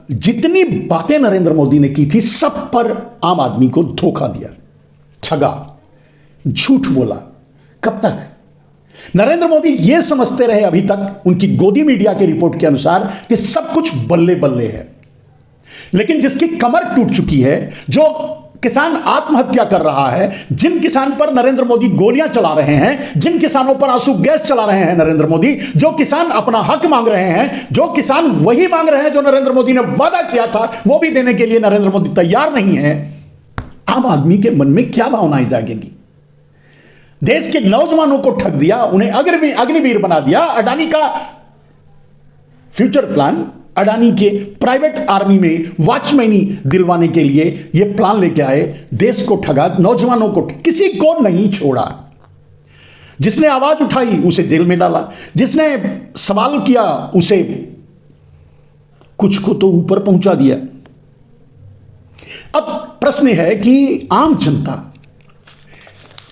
जितनी बातें नरेंद्र मोदी ने की थी सब पर आम आदमी को धोखा दिया, ठगा, झूठ बोला। कब तक? नरेंद्र मोदी यह समझते रहे अभी तक उनकी गोदी मीडिया की रिपोर्ट के अनुसार कि सब कुछ बल्ले बल्ले है, लेकिन जिसकी कमर टूट चुकी है, जो किसान आत्महत्या कर रहा है, जिन किसान पर नरेंद्र मोदी गोलियां चला रहे हैं, जिन किसानों पर आंसू गैस चला रहे हैं नरेंद्र मोदी, जो किसान अपना हक मांग रहे हैं, जो किसान वही मांग रहे हैं जो नरेंद्र मोदी ने वादा किया था वो भी देने के लिए नरेंद्र मोदी तैयार नहीं है, आम आदमी के मन में क्या भावनाएं जागेंगी? देश के नौजवानों को ठग दिया, उन्हें अग्निवीर बना दिया। अडानी का फ्यूचर प्लान, अडानी के प्राइवेट आर्मी में वॉचमैनी दिलवाने के लिए यह प्लान लेके आए, देश को ठगा, नौजवानों को, किसी को नहीं छोड़ा। जिसने आवाज उठाई उसे जेल में डाला, जिसने सवाल किया उसे कुछ को तो ऊपर पहुंचा दिया। अब प्रश्न है कि आम जनता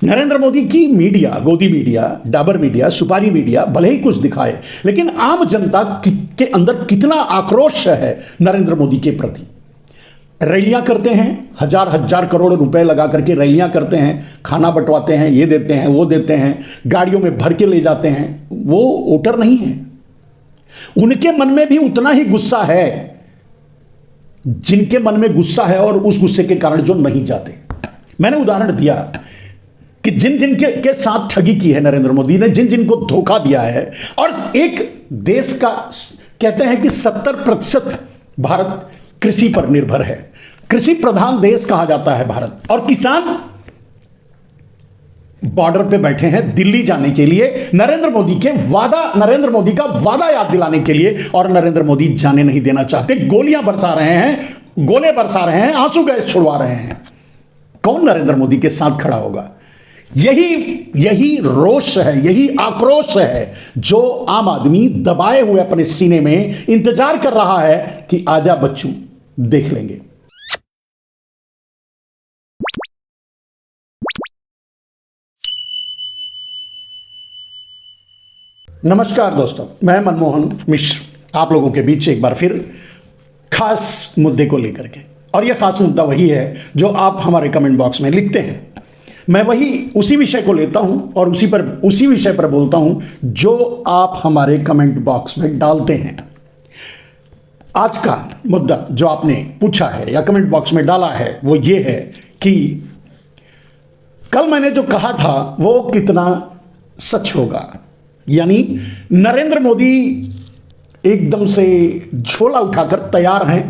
नरेंद्र मोदी की मीडिया, गोदी मीडिया, डाबर मीडिया, सुपारी मीडिया भले ही कुछ दिखाए, लेकिन आम जनता के अंदर कितना आक्रोश है नरेंद्र मोदी के प्रति। रैलियां करते हैं, हजार हजार करोड़ रुपए लगा करके रैलियां करते हैं, खाना बंटवाते हैं, ये देते हैं, वो देते हैं, गाड़ियों में भर के ले जाते हैं। वो वोटर नहीं है, उनके मन में भी उतना ही गुस्सा है जिनके मन में गुस्सा है और उस गुस्से के कारण जो नहीं जाते। मैंने उदाहरण दिया कि जिन जिन के साथ ठगी की है नरेंद्र मोदी ने, जिन जिन को धोखा दिया है, और एक देश का कहते हैं कि 70% भारत कृषि पर निर्भर है, कृषि प्रधान देश कहा जाता है भारत, और किसान बॉर्डर पे बैठे हैं दिल्ली जाने के लिए नरेंद्र मोदी का वादा याद दिलाने के लिए, और नरेंद्र मोदी जाने नहीं देना चाहते। गोलियां बरसा रहे हैं, गोले बरसा रहे हैं, आंसू गैस छुड़वा रहे हैं। कौन नरेंद्र मोदी के साथ खड़ा होगा? यही रोष है, यही आक्रोश है जो आम आदमी दबाए हुए अपने सीने में इंतजार कर रहा है कि आजा बच्चू, देख लेंगे। नमस्कार दोस्तों, मैं मनमोहन मिश्र आप लोगों के बीच एक बार फिर खास मुद्दे को लेकर के, और यह खास मुद्दा वही है जो आप हमारे कमेंट बॉक्स में लिखते हैं। मैं उसी विषय को लेता हूं और उसी विषय पर बोलता हूं जो आप हमारे कमेंट बॉक्स में डालते हैं। आज का मुद्दा जो आपने पूछा है या कमेंट बॉक्स में डाला है वो ये है कि कल मैंने जो कहा था वो कितना सच होगा। यानी नरेंद्र मोदी एकदम से झोला उठाकर तैयार हैं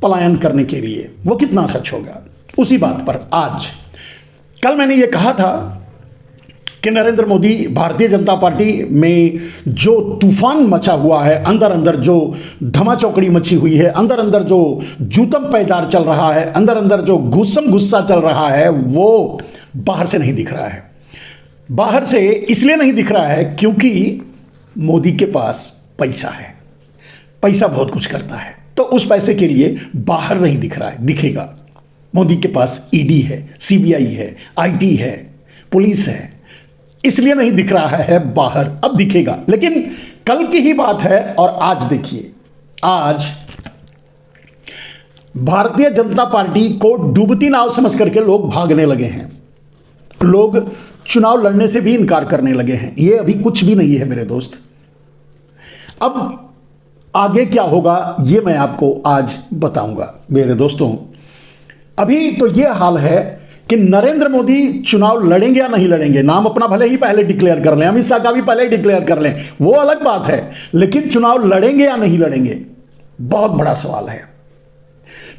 पलायन करने के लिए, वो कितना सच होगा, उसी बात पर आज। कल मैंने ये कहा था कि नरेंद्र मोदी, भारतीय जनता पार्टी में जो तूफान मचा हुआ है, अंदर अंदर जो धमाचौकड़ी मची हुई है, अंदर अंदर जो जूतम पैजार चल रहा है, अंदर अंदर जो गुस्सा चल रहा है, वो बाहर से नहीं दिख रहा है। बाहर से इसलिए नहीं दिख रहा है क्योंकि मोदी के पास पैसा है, पैसा बहुत कुछ करता है, तो उस पैसे के लिए बाहर नहीं दिख रहा है। दिखेगा, मोदी के पास ईडी है, सीबीआई है, आईटी है, पुलिस है, इसलिए नहीं दिख रहा है बाहर, अब दिखेगा। लेकिन कल की ही बात है और आज देखिए, आज भारतीय जनता पार्टी को डूबती नाव समझ करके लोग भागने लगे हैं, लोग चुनाव लड़ने से भी इनकार करने लगे हैं। ये अभी कुछ भी नहीं है मेरे दोस्त। अब आगे क्या होगा ये मैं आपको आज बताऊंगा मेरे दोस्तों। अभी तो ये हाल है कि नरेंद्र मोदी चुनाव लड़ेंगे या नहीं लड़ेंगे, नाम अपना भले ही पहले डिक्लेयर कर लें, अमित शाह का भी पहले ही डिक्लेयर कर लें, वो अलग बात है, लेकिन चुनाव लड़ेंगे या नहीं लड़ेंगे बहुत बड़ा सवाल है।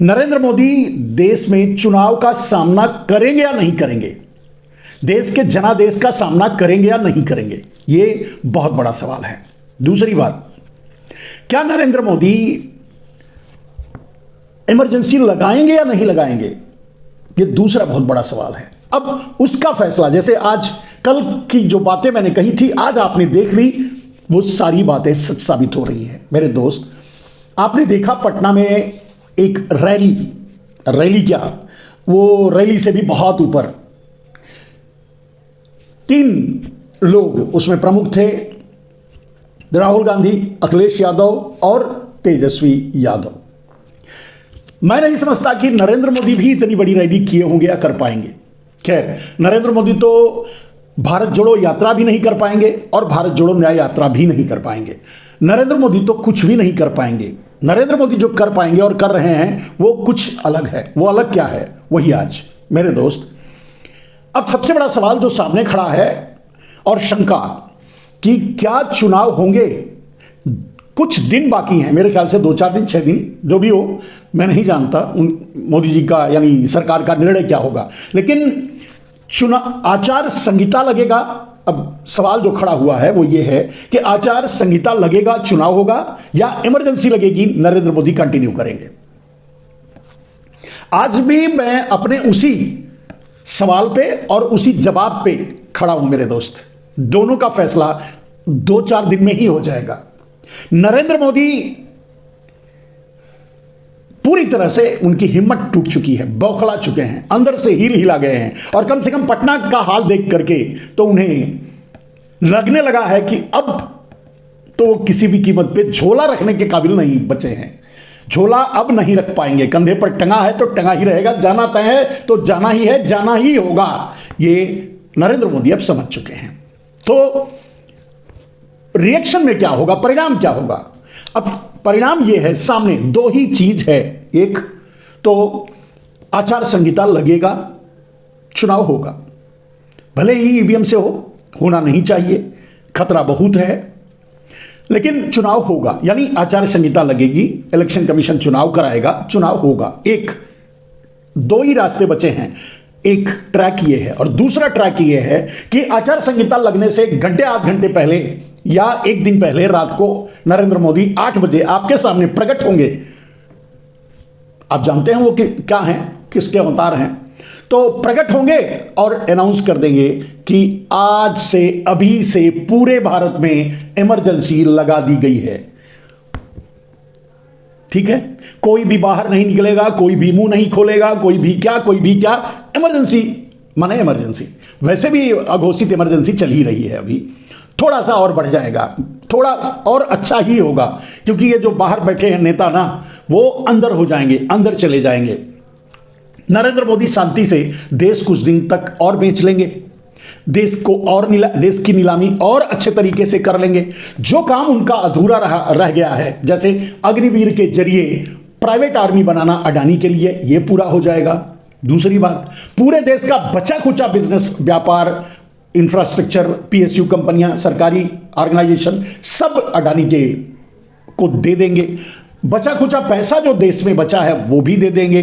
नरेंद्र मोदी देश में चुनाव का सामना करेंगे या नहीं करेंगे, देश के जनादेश का सामना करेंगे या नहीं करेंगे, ये बहुत बड़ा सवाल है। दूसरी बात, क्या नरेंद्र मोदी इमरजेंसी लगाएंगे या नहीं लगाएंगे, ये दूसरा बहुत बड़ा सवाल है। अब उसका फैसला, जैसे आज कल की जो बातें मैंने कही थी आज आपने देख ली, वो सारी बातें सच साबित हो रही हैं मेरे दोस्त। आपने देखा पटना में एक रैली क्या, वो रैली से भी बहुत ऊपर 3 लोग उसमें प्रमुख थे, राहुल गांधी, अखिलेश यादव और तेजस्वी यादव। मैं नहीं समझता कि नरेंद्र मोदी भी इतनी बड़ी रैली किए होंगे या कर पाएंगे। खैर, नरेंद्र मोदी तो भारत जोड़ो यात्रा भी नहीं कर पाएंगे और भारत जोड़ो न्याय यात्रा भी नहीं कर पाएंगे। नरेंद्र मोदी तो कुछ भी नहीं कर पाएंगे। नरेंद्र मोदी जो कर पाएंगे और कर रहे हैं वो कुछ अलग है। वो अलग क्या है, वही आज मेरे दोस्त। अब सबसे बड़ा सवाल जो सामने खड़ा है और शंका कि क्या चुनाव होंगे, कुछ दिन बाकी हैं, मेरे ख्याल से 2-4 दिन 6 दिन जो भी हो, मैं नहीं जानता उन मोदी जी का यानी सरकार का निर्णय क्या होगा, लेकिन चुनाव आचार संहिता लगेगा। अब सवाल जो खड़ा हुआ है वो ये है कि आचार संहिता लगेगा, चुनाव होगा, या इमरजेंसी लगेगी, नरेंद्र मोदी कंटिन्यू करेंगे। आज भी मैं अपने उसी सवाल पे और उसी जवाब पे खड़ा हूं मेरे दोस्त। दोनों का फैसला 2-4 दिन में ही हो जाएगा। नरेंद्र मोदी पूरी तरह से उनकी हिम्मत टूट चुकी है, बौखला चुके हैं, अंदर से हील हिला गए हैं, और कम से कम पटना का हाल देख करके तो उन्हें लगने लगा है कि अब तो वो किसी भी कीमत पे झोला रखने के काबिल नहीं बचे हैं। झोला अब नहीं रख पाएंगे, कंधे पर टंगा है तो टंगा ही रहेगा, जाना तय है तो जाना ही है, जाना ही होगा। ये नरेंद्र मोदी अब समझ चुके हैं। तो रिएक्शन में क्या होगा, परिणाम क्या होगा? अब परिणाम यह है, सामने दो ही चीज है। एक तो आचार संहिता लगेगा, चुनाव होगा, भले ही ईवीएम से होना नहीं चाहिए, खतरा बहुत है, लेकिन चुनाव होगा। यानी आचार संहिता लगेगी, इलेक्शन कमीशन चुनाव कराएगा, चुनाव होगा। एक दो ही रास्ते बचे हैं। एक ट्रैक ये है और दूसरा ट्रैक ये है कि आचार संहिता लगने से 1 घंटे 8 घंटे पहले या 1 दिन पहले रात को नरेंद्र मोदी 8 बजे आपके सामने प्रकट होंगे। आप जानते हैं वो क्या हैं, किसके अवतार हैं। तो प्रकट होंगे और अनाउंस कर देंगे कि आज से, अभी से पूरे भारत में इमरजेंसी लगा दी गई है। ठीक है, कोई भी बाहर नहीं निकलेगा, कोई भी मुंह नहीं खोलेगा, कोई भी क्या, इमरजेंसी माने इमरजेंसी। वैसे भी अघोषित इमरजेंसी चल ही रही है, अभी थोड़ा सा और बढ़ जाएगा, थोड़ा और अच्छा ही होगा, क्योंकि ये जो बाहर बैठे हैं नेता ना, वो अंदर हो जाएंगे, अंदर चले जाएंगे। नरेंद्र मोदी शांति से देश कुछ दिन तक और बेच लेंगे, देश को और देश की नीलामी और अच्छे तरीके से कर लेंगे। जो काम उनका अधूरा रह गया है, जैसे अग्निवीर के जरिए प्राइवेट आर्मी बनाना अडानी के लिए, ये पूरा हो जाएगा। दूसरी बात, पूरे देश का बचा खुचा बिजनेस, व्यापार, इंफ्रास्ट्रक्चर, पीएसयू कंपनियां, सरकारी ऑर्गेनाइजेशन, सब अडानी के को दे देंगे। बचा खुचा पैसा जो देश में बचा है वो भी दे देंगे।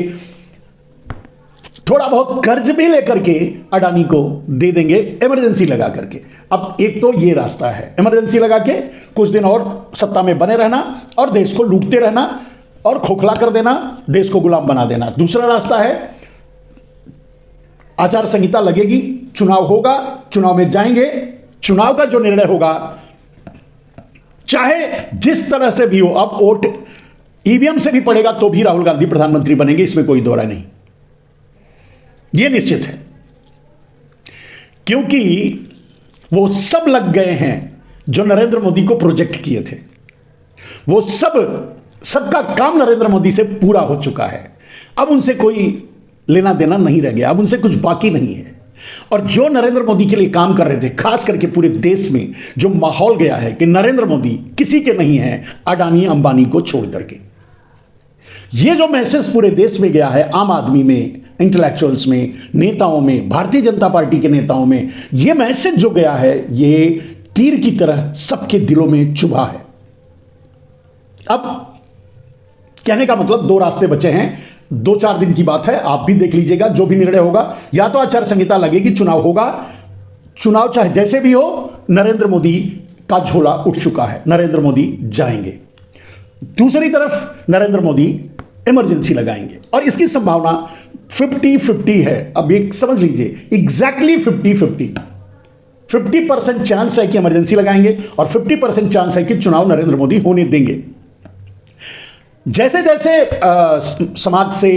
थोड़ा बहुत कर्ज भी लेकर के अडानी को दे देंगे, इमरजेंसी लगा करके। अब एक तो ये रास्ता है, इमरजेंसी लगा के कुछ दिन और सत्ता में बने रहना और देश को लूटते रहना और खोखला कर देना, देश को गुलाम बना देना। दूसरा रास्ता है, आचार संहिता लगेगी, चुनाव होगा, चुनाव में जाएंगे, चुनाव का जो निर्णय होगा, चाहे जिस तरह से भी हो, अब वोट ईवीएम से भी पड़ेगा तो भी राहुल गांधी प्रधानमंत्री बनेंगे, इसमें कोई दो राय नहीं, यह निश्चित है। क्योंकि वो सब लग गए हैं जो नरेंद्र मोदी को प्रोजेक्ट किए थे, वो सबका काम नरेंद्र मोदी से पूरा हो चुका है। अब उनसे कोई लेना देना नहीं रह गया, अब उनसे कुछ बाकी नहीं है। और जो नरेंद्र मोदी के लिए काम कर रहे थे, खास करके पूरे देश में जो माहौल गया है कि नरेंद्र मोदी किसी के नहीं है अडानी अंबानी को छोड़ करके, ये जो मैसेज पूरे देश में गया है, आम आदमी में, इंटेलेक्चुअल्स में, नेताओं में, भारतीय जनता पार्टी के नेताओं में, ये मैसेज जो गया है, ये तीर की तरह सबके दिलों में चुभा है। अब कहने का मतलब 2 रास्ते बचे हैं, 2-4 दिन की बात है, आप भी देख लीजिएगा। जो भी निर्णय होगा, या तो आचार संहिता लगेगी, चुनाव होगा, चुनाव चाहे जैसे भी हो, नरेंद्र मोदी का झोला उठ चुका है, नरेंद्र मोदी जाएंगे। दूसरी तरफ नरेंद्र मोदी इमरजेंसी लगाएंगे और इसकी संभावना 50-50 है। अब एक समझ लीजिए, एग्जैक्टली 50-50, 50% चांस है कि इमरजेंसी लगाएंगे और 50% चांस है कि चुनाव नरेंद्र मोदी होने देंगे। जैसे जैसे समाज से,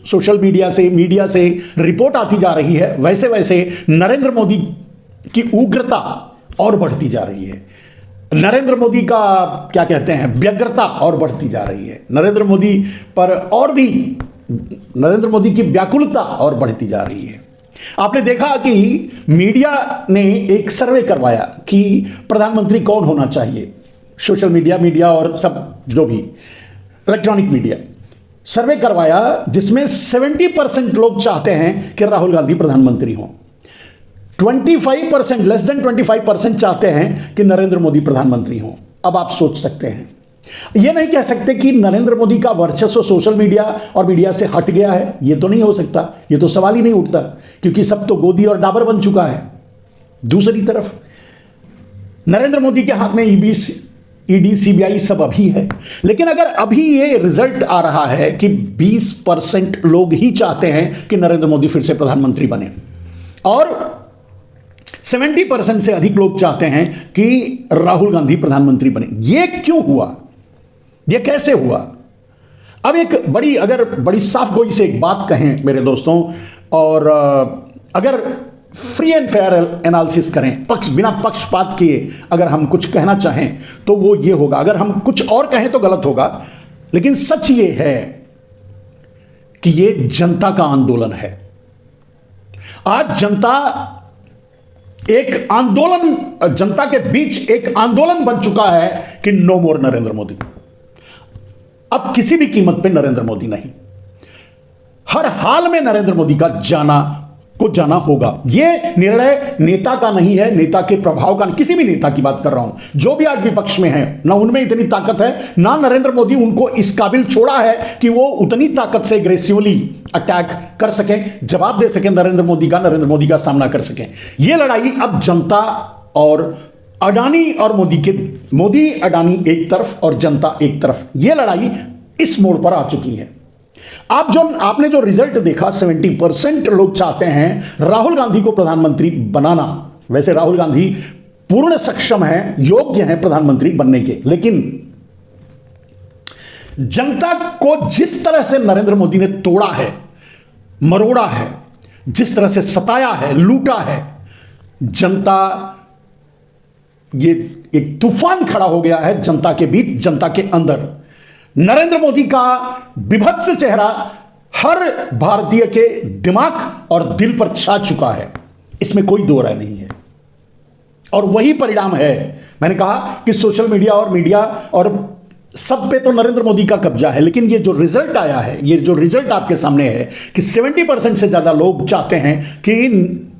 सोशल मीडिया से, मीडिया से रिपोर्ट आती जा रही है, वैसे वैसे नरेंद्र मोदी की उग्रता और बढ़ती जा रही है। नरेंद्र मोदी का क्या कहते हैं, व्यग्रता और बढ़ती जा रही है। नरेंद्र मोदी पर और भी नरेंद्र मोदी की व्याकुलता और बढ़ती जा रही है। आपने देखा कि मीडिया ने एक सर्वे करवाया कि प्रधानमंत्री कौन होना चाहिए, सोशल मीडिया और सब जो भी इलेक्ट्रॉनिक मीडिया, सर्वे करवाया जिसमें 70% लोग चाहते हैं कि राहुल गांधी प्रधानमंत्री हों, 25%, लेस देन 25% चाहते हैं कि नरेंद्र मोदी प्रधानमंत्री हों। अब आप सोच सकते हैं, यह नहीं कह सकते कि नरेंद्र मोदी का वर्चस्व सोशल मीडिया और मीडिया से हट गया है, यह तो नहीं हो सकता, यह तो सवाल ही नहीं उठता, क्योंकि सब तो गोदी और डाबर बन चुका है। दूसरी तरफ नरेंद्र मोदी के हाथ में ईडी सीबीआई सब अभी है, लेकिन अगर अभी ये रिजल्ट आ रहा है कि 20% लोग ही चाहते हैं कि नरेंद्र मोदी फिर से प्रधानमंत्री बने और 70% से अधिक लोग चाहते हैं कि राहुल गांधी प्रधानमंत्री बने, ये क्यों हुआ, ये कैसे हुआ? अब एक बड़ी साफ गोई से एक बात कहें मेरे दोस्तों, और अगर फ्री एंड फेयर एनालिसिस करें, बिना पक्षपात किए अगर हम कुछ कहना चाहें तो वो ये होगा, अगर हम कुछ और कहें तो गलत होगा, लेकिन सच ये है कि ये जनता का आंदोलन है। आज जनता के बीच एक आंदोलन बन चुका है कि नो मोर नरेंद्र मोदी, अब किसी भी कीमत पे नरेंद्र मोदी नहीं, हर हाल में नरेंद्र मोदी का जाना होगा। यह निर्णय नेता का नहीं है, नेता के प्रभाव का, किसी भी नेता की बात कर रहा हूं, जो भी आज विपक्ष में है, ना उनमें इतनी ताकत है, ना नरेंद्र मोदी उनको इस काबिल छोड़ा है कि वो उतनी ताकत से एग्रेसिवली अटैक कर सकें, जवाब दे सकें नरेंद्र मोदी का सामना कर सकें। यह लड़ाई अब जनता और अडानी और मोदी अडानी एक तरफ और जनता एक तरफ, यह लड़ाई इस मोड़ पर आ चुकी है। आपने जो रिजल्ट देखा, 70% लोग चाहते हैं राहुल गांधी को प्रधानमंत्री बनाना। वैसे राहुल गांधी पूर्ण सक्षम है, योग्य है प्रधानमंत्री बनने के, लेकिन जनता को जिस तरह से नरेंद्र मोदी ने तोड़ा है, मरोड़ा है, जिस तरह से सताया है, लूटा है, जनता, ये एक तूफान खड़ा हो गया है जनता के बीच, जनता के अंदर। नरेंद्र मोदी का विभत्स चेहरा हर भारतीय के दिमाग और दिल पर छा चुका है, इसमें कोई दो राय नहीं है। और वही परिणाम है, मैंने कहा कि सोशल मीडिया और सब पे तो नरेंद्र मोदी का कब्जा है, लेकिन ये जो रिजल्ट आया है, ये जो रिजल्ट आपके सामने है कि 70% से ज्यादा लोग चाहते हैं कि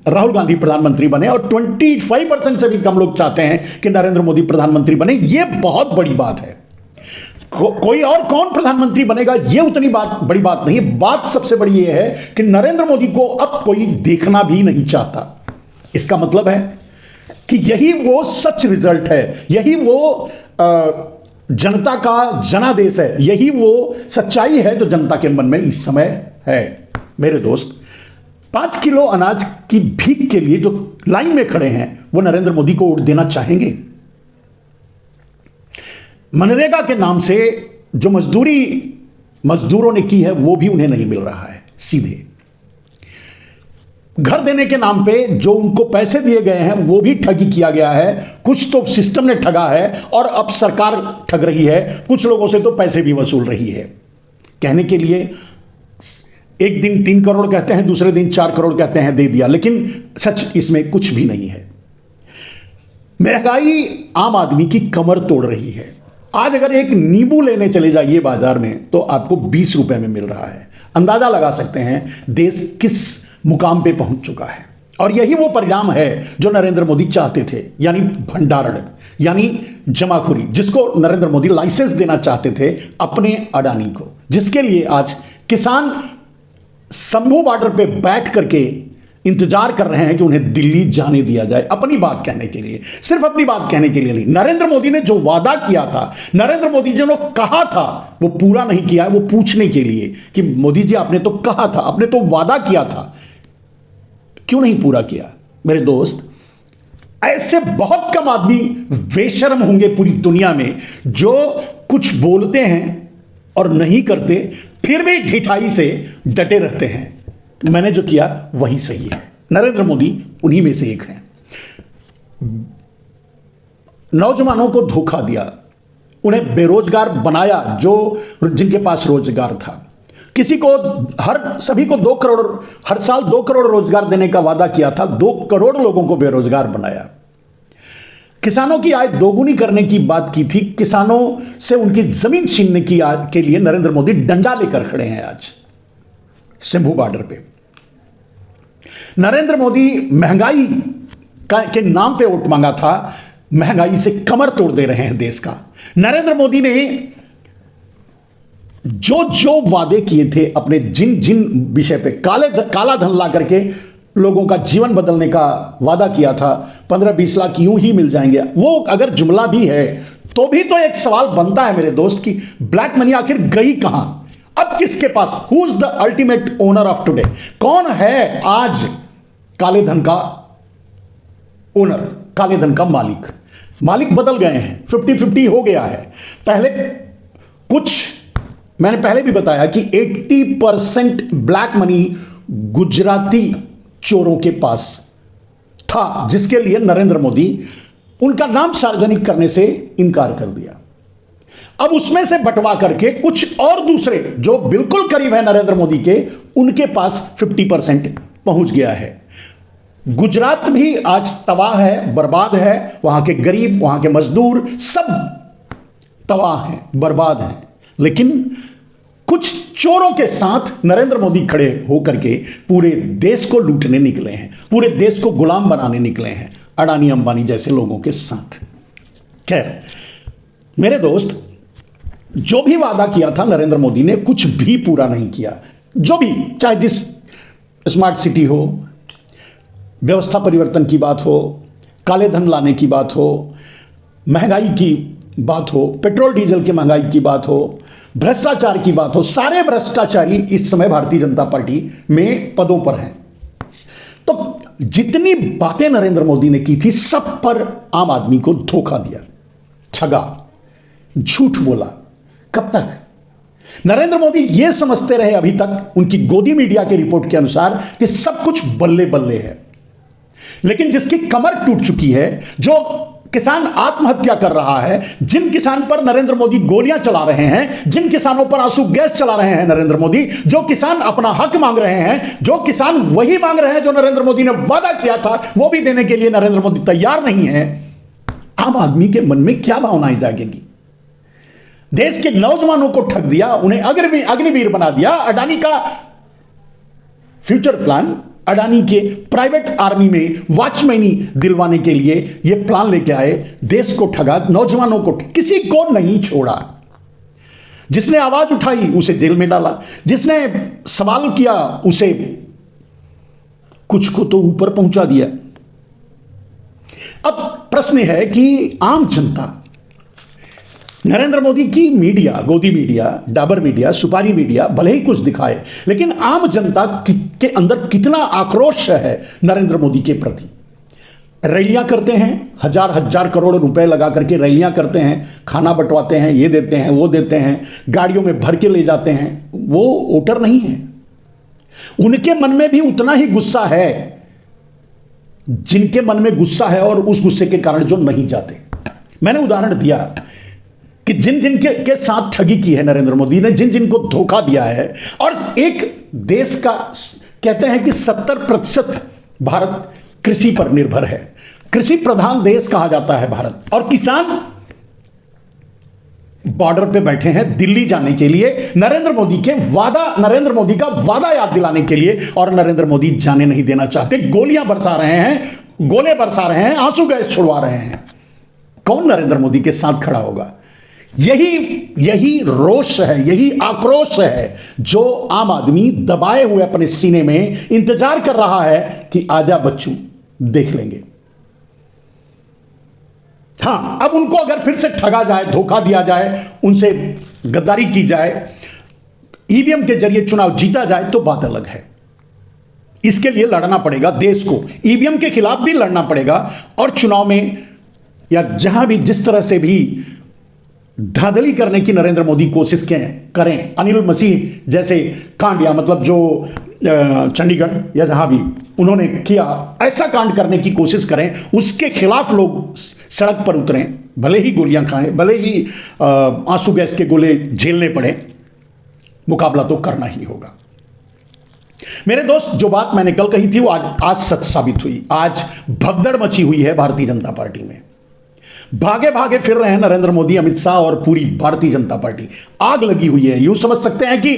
राहुल गांधी प्रधानमंत्री बने और 25% से भी कम लोग चाहते हैं कि नरेंद्र मोदी प्रधानमंत्री बने। ये बहुत बड़ी बात है। कोई और कौन प्रधानमंत्री बनेगा ये उतनी बड़ी बात नहीं है। बात सबसे बड़ी ये है कि नरेंद्र मोदी को अब कोई देखना भी नहीं चाहता। इसका मतलब है कि यही वो सच रिजल्ट है, यही वो जनता का जनादेश है, यही वो सच्चाई है जो जनता के मन में इस समय है। मेरे दोस्त, 5 किलो अनाज की भीख के लिए जो लाइन में खड़े हैं वो नरेंद्र मोदी को वोट देना चाहेंगे? मनरेगा के नाम से जो मजदूरों ने की है वो भी उन्हें नहीं मिल रहा है। सीधे घर देने के नाम पे जो उनको पैसे दिए गए हैं वो भी ठगी किया गया है। कुछ तो सिस्टम ने ठगा है और अब सरकार ठग रही है, कुछ लोगों से तो पैसे भी वसूल रही है। कहने के लिए एक दिन 3 करोड़ कहते हैं, दूसरे दिन 4 करोड़ कहते हैं दे दिया, लेकिन सच इसमें कुछ भी नहीं है। महंगाई आम आदमी की कमर तोड़ रही है। आज अगर एक नींबू लेने चले जाइए बाजार में तो आपको 20 रुपए में मिल रहा है। अंदाजा लगा सकते हैं देश किस मुकाम पे पहुंच चुका है। और यही वो परिणाम है जो नरेंद्र मोदी चाहते थे, यानी भंडारण, यानी जमाखोरी, जिसको नरेंद्र मोदी लाइसेंस देना चाहते थे अपने अडानी को, जिसके लिए आज किसान शंभू बॉर्डर पे बैठ करके इंतजार कर रहे हैं कि उन्हें दिल्ली जाने दिया जाए अपनी बात कहने के लिए। सिर्फ अपनी बात कहने के लिए नहीं, नरेंद्र मोदी ने जो वादा किया था, नरेंद्र मोदी जी ने कहा था वो पूरा नहीं किया है, वो पूछने के लिए कि मोदी जी आपने तो कहा था, आपने तो वादा किया था, क्यों नहीं पूरा किया? मेरे दोस्त, ऐसे बहुत कम आदमी बेशर्म होंगे पूरी दुनिया में जो कुछ बोलते हैं और नहीं करते, फिर भी ढिठाई से डटे रहते हैं। मैंने जो किया वही सही है। नरेंद्र मोदी उन्हीं में से एक हैं। नौजवानों को धोखा दिया, उन्हें बेरोजगार बनाया जो जिनके पास रोजगार था, किसी को सभी को 2 करोड़, हर साल 2 करोड़ रोजगार देने का वादा किया था, 2 करोड़ लोगों को बेरोजगार बनाया। किसानों की आय दोगुनी करने की बात की थी, किसानों से उनकी जमीन छीनने की के लिए नरेंद्र मोदी डंडा लेकर खड़े हैं आज सिंभू बॉर्डर पे। नरेंद्र मोदी महंगाई के नाम पे वोट मांगा था, महंगाई से कमर तोड़ दे रहे हैं देश का। नरेंद्र मोदी ने जो जो वादे किए थे, अपने जिन जिन विषय पे काला धन ला करके लोगों का जीवन बदलने का वादा किया था, 15-20 लाख यूं ही मिल जाएंगे, वो अगर जुमला भी है तो भी तो एक सवाल बनता है मेरे दोस्त की ब्लैक मनी आखिर गई कहां? अब किसके पास? Who is the ultimate owner of today? कौन है आज काले धन का ओनर, काले धन का मालिक? मालिक बदल गए हैं, 50-50 हो गया है। पहले मैंने पहले भी बताया कि 80% ब्लैक मनी गुजराती चोरों के पास था, जिसके लिए नरेंद्र मोदी उनका नाम सार्वजनिक करने से इनकार कर दिया। अब उसमें से बंटवा करके कुछ और दूसरे जो बिल्कुल करीब है नरेंद्र मोदी के, उनके पास 50% पहुंच गया है। गुजरात भी आज तबाह है, बर्बाद है। वहां के गरीब, वहां के मजदूर सब तबाह हैं, बर्बाद हैं। लेकिन कुछ चोरों के साथ नरेंद्र मोदी खड़े होकर के पूरे देश को लूटने निकले हैं, पूरे देश को गुलाम बनाने निकले हैं, अडानी अंबानी जैसे लोगों के साथ। खैर मेरे दोस्त, जो भी वादा किया था नरेंद्र मोदी ने, कुछ भी पूरा नहीं किया। जो भी, चाहे जिस स्मार्ट सिटी हो, व्यवस्था परिवर्तन की बात हो, काले धन लाने की बात हो, महंगाई की बात हो, पेट्रोल डीजल की महंगाई की बात हो, भ्रष्टाचार की बात हो, सारे भ्रष्टाचारी इस समय भारतीय जनता पार्टी में पदों पर हैं। तो जितनी बातें नरेंद्र मोदी ने की थी, सब पर आम आदमी को धोखा दिया, ठगा, झूठ बोला। कब तक? नरेंद्र मोदी यह समझते रहे अभी तक, उनकी गोदी मीडिया के रिपोर्ट के अनुसार, कि सब कुछ बल्ले बल्ले है। लेकिन जिसकी कमर टूट चुकी है, जो किसान आत्महत्या कर रहा है, जिन किसान पर नरेंद्र मोदी गोलियां चला रहे हैं, जिन किसानों पर आंसू गैस चला रहे हैं नरेंद्र मोदी, जो किसान अपना हक मांग रहे हैं, जो किसान वही मांग रहे हैं जो नरेंद्र मोदी ने वादा किया था, वो भी देने के लिए नरेंद्र मोदी तैयार नहीं है। आम आदमी के मन में क्या भावनाएं जागेंगी? देश के नौजवानों को ठग दिया, उन्हें अग्निवीर बना दिया। अडानी का फ्यूचर प्लान, अडानी के प्राइवेट आर्मी में वॉचमैनी दिलवाने के लिए यह प्लान लेके आए, देश को ठगा, नौजवानों को, किसी को नहीं छोड़ा। जिसने आवाज उठाई उसे जेल में डाला, जिसने सवाल किया उसे कुछ को तो ऊपर पहुंचा दिया। अब प्रश्न है कि आम जनता नरेंद्र मोदी की मीडिया, गोदी मीडिया, डाबर मीडिया, सुपारी मीडिया भले ही कुछ दिखाए, लेकिन आम जनता के अंदर कितना आक्रोश है नरेंद्र मोदी के प्रति। रैलियां करते हैं, हजार करोड़ रुपए लगा करके रैलियां करते हैं, खाना बंटवाते हैं, ये देते हैं, वो देते हैं, गाड़ियों में भर के ले जाते हैं। वो वोटर नहीं है। उनके मन में भी उतना ही गुस्सा है जिनके मन में गुस्सा है, और उस गुस्से के कारण जो नहीं जाते। मैंने उदाहरण दिया कि जिन जिन के साथ ठगी की है नरेंद्र मोदी ने, जिन जिन को धोखा दिया है, और एक देश का कहते हैं कि 70% भारत कृषि पर निर्भर है, कृषि प्रधान देश कहा जाता है भारत, और किसान बॉर्डर पे बैठे हैं दिल्ली जाने के लिए, नरेंद्र मोदी का वादा याद दिलाने के लिए, और नरेंद्र मोदी जाने नहीं देना चाहते। गोलियां बरसा रहे हैं, गोले बरसा रहे हैं, आंसू गैस छुड़वा रहे हैं। कौन नरेंद्र मोदी के साथ खड़ा होगा? यही रोष है, यही आक्रोश है जो आम आदमी दबाए हुए अपने सीने में इंतजार कर रहा है कि आजा बच्चू, देख लेंगे। हां, अब उनको अगर फिर से ठगा जाए, धोखा दिया जाए, उनसे गद्दारी की जाए, ईवीएम के जरिए चुनाव जीता जाए, तो बात अलग है। इसके लिए लड़ना पड़ेगा देश को, ईवीएम के खिलाफ भी लड़ना पड़ेगा, और चुनाव में या जहां भी जिस तरह से भी धांधली करने की नरेंद्र मोदी कोशिश करें, अनिल मसीह जैसे कांड, या मतलब जो चंडीगढ़ या जहां भी उन्होंने किया, ऐसा कांड करने की कोशिश करें, उसके खिलाफ लोग सड़क पर उतरें, भले ही गोलियां खाएं, भले ही आंसू गैस के गोले झेलने पड़े, मुकाबला तो करना ही होगा। मेरे दोस्त, जो बात मैंने कल कही थी वो आज सच साबित हुई। आज भगदड़ मची हुई है भारतीय जनता पार्टी में। भागे भागे फिर रहे हैं नरेंद्र मोदी, अमित शाह और पूरी भारतीय जनता पार्टी। आग लगी हुई है, यूं समझ सकते हैं कि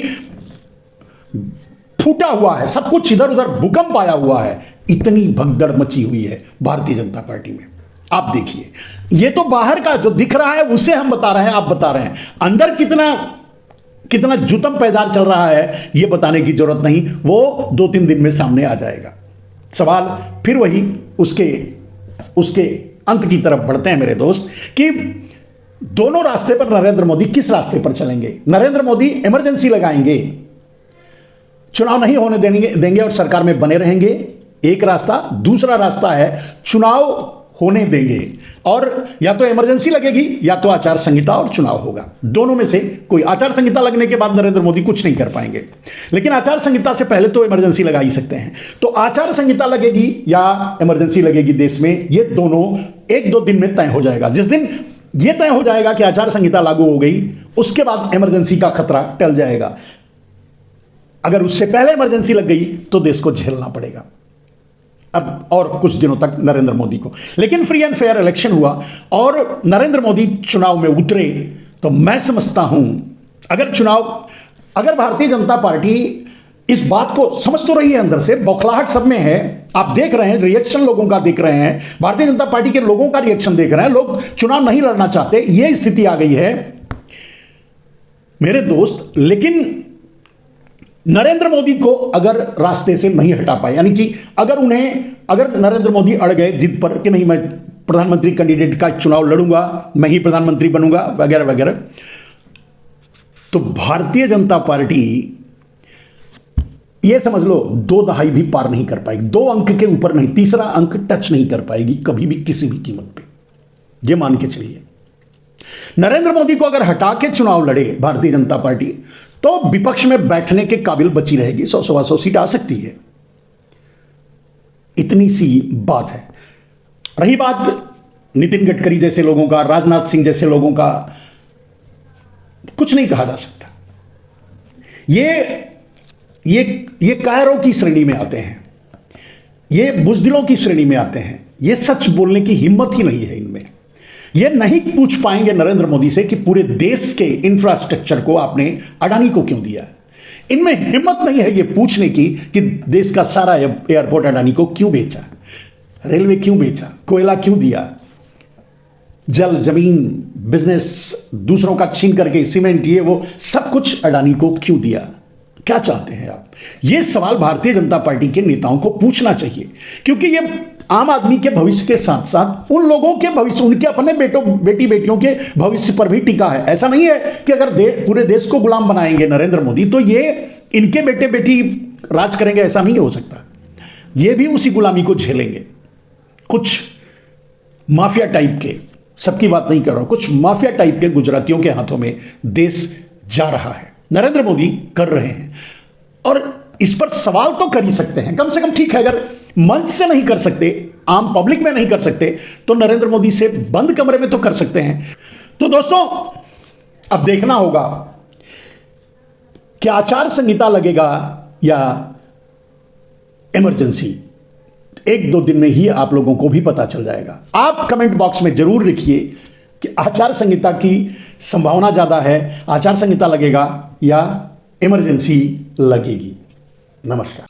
फूटा हुआ है सब कुछ, इधर उधर भूकंप आया हुआ है। इतनी भगदड़ मची हुई है भारतीय जनता पार्टी में। आप देखिए, ये तो बाहर का जो दिख रहा है उसे हम बता रहे हैं, आप बता रहे हैं। अंदर कितना जुतम पैदार चल रहा है ये बताने की जरूरत नहीं, वो 2-3 दिन में सामने आ जाएगा। सवाल फिर वही उसके अंत की तरफ बढ़ते हैं मेरे दोस्त, कि दोनों रास्ते पर नरेंद्र मोदी किस रास्ते पर चलेंगे। नरेंद्र मोदी इमरजेंसी लगाएंगे, चुनाव नहीं होने देंगे और सरकार में बने रहेंगे, एक रास्ता। दूसरा रास्ता है चुनाव होने देंगे और या तो इमरजेंसी लगेगी या तो आचार संहिता और चुनाव होगा। दोनों में से कोई। आचार संहिता लगने के बाद नरेंद्र मोदी कुछ नहीं कर पाएंगे, लेकिन आचार संहिता से पहले तो इमरजेंसी लगा ही सकते हैं। तो आचार संहिता लगेगी या इमरजेंसी लगेगी देश में, ये दोनों 1-2 दिन में तय हो जाएगा। जिस दिन ये तय हो जाएगा कि आचार संहिता लागू हो गई, उसके बाद इमरजेंसी का खतरा टल जाएगा। अगर उससे पहले इमरजेंसी लग गई तो देश को झेलना पड़ेगा अब और कुछ दिनों तक नरेंद्र मोदी को। लेकिन फ्री एंड फेयर इलेक्शन हुआ और नरेंद्र मोदी चुनाव में उतरे, तो मैं समझता हूं अगर भारतीय जनता पार्टी इस बात को समझ तो रही है, अंदर से बौखलाहट सब में है। आप देख रहे हैं, रिएक्शन लोगों का देख रहे हैं, भारतीय जनता पार्टी के लोगों का रिएक्शन देख रहे हैं। लोग चुनाव नहीं लड़ना चाहते, यह स्थिति आ गई है मेरे दोस्त। लेकिन नरेंद्र मोदी को अगर रास्ते से नहीं हटा पाए, यानी कि अगर नरेंद्र मोदी अड़ गए जिद पर कि नहीं मैं प्रधानमंत्री कैंडिडेट का चुनाव लड़ूंगा, मैं ही प्रधानमंत्री बनूंगा वगैरह वगैरह, तो भारतीय जनता पार्टी यह समझ लो 2 दहाई भी पार नहीं कर पाएगी। 2 अंक के ऊपर नहीं, तीसरा अंक टच नहीं कर पाएगी कभी भी किसी भी कीमत पे, यह मान के चलिए। नरेंद्र मोदी को अगर हटा के चुनाव लड़े भारतीय जनता पार्टी, तो विपक्ष में बैठने के काबिल बची रहेगी, 100-125 सीट आ सकती है। इतनी सी बात है। रही बात नितिन गडकरी जैसे लोगों का, राजनाथ सिंह जैसे लोगों का, कुछ नहीं कहा जा सकता। ये कायरों की श्रेणी में आते हैं, ये बुजदिलों की श्रेणी में आते हैं। ये सच बोलने की हिम्मत ही नहीं है इनमें। ये नहीं पूछ पाएंगे नरेंद्र मोदी से कि पूरे देश के इंफ्रास्ट्रक्चर को आपने अडानी को क्यों दिया। इनमें हिम्मत नहीं है ये पूछने की कि देश का सारा एयरपोर्ट अडानी को क्यों बेचा, रेलवे क्यों बेचा, कोयला क्यों दिया, जल जमीन बिजनेस दूसरों का छीन करके सीमेंट ये वो सब कुछ अडानी को क्यों दिया। क्या चाहते हैं आप? ये सवाल भारतीय जनता पार्टी के नेताओं को पूछना चाहिए, क्योंकि ये आम आदमी के भविष्य के साथ साथ उन लोगों के भविष्य, उनके अपने बेटियों के भविष्य पर भी टिका है। ऐसा नहीं है कि अगर पूरे देश को गुलाम बनाएंगे नरेंद्र मोदी तो ये इनके बेटे बेटी राज करेंगे, ऐसा नहीं हो सकता। ये भी उसी गुलामी को झेलेंगे। कुछ माफिया टाइप के, सबकी बात नहीं कर रहा हूं, कुछ माफिया टाइप के गुजरातियों के हाथों में देश जा रहा है। नरेंद्र मोदी कर रहे हैं और इस पर सवाल तो कर ही सकते हैं, कम से कम। ठीक है, अगर मंच से नहीं कर सकते, आम पब्लिक में नहीं कर सकते, तो नरेंद्र मोदी से बंद कमरे में तो कर सकते हैं। तो दोस्तों, अब देखना होगा कि आचार संहिता लगेगा या इमरजेंसी। 1-2 दिन में ही आप लोगों को भी पता चल जाएगा। आप कमेंट बॉक्स में जरूर लिखिए कि आचार संहिता की संभावना ज्यादा है, आचार संहिता लगेगा या इमरजेंसी लगेगी। नमस्कार।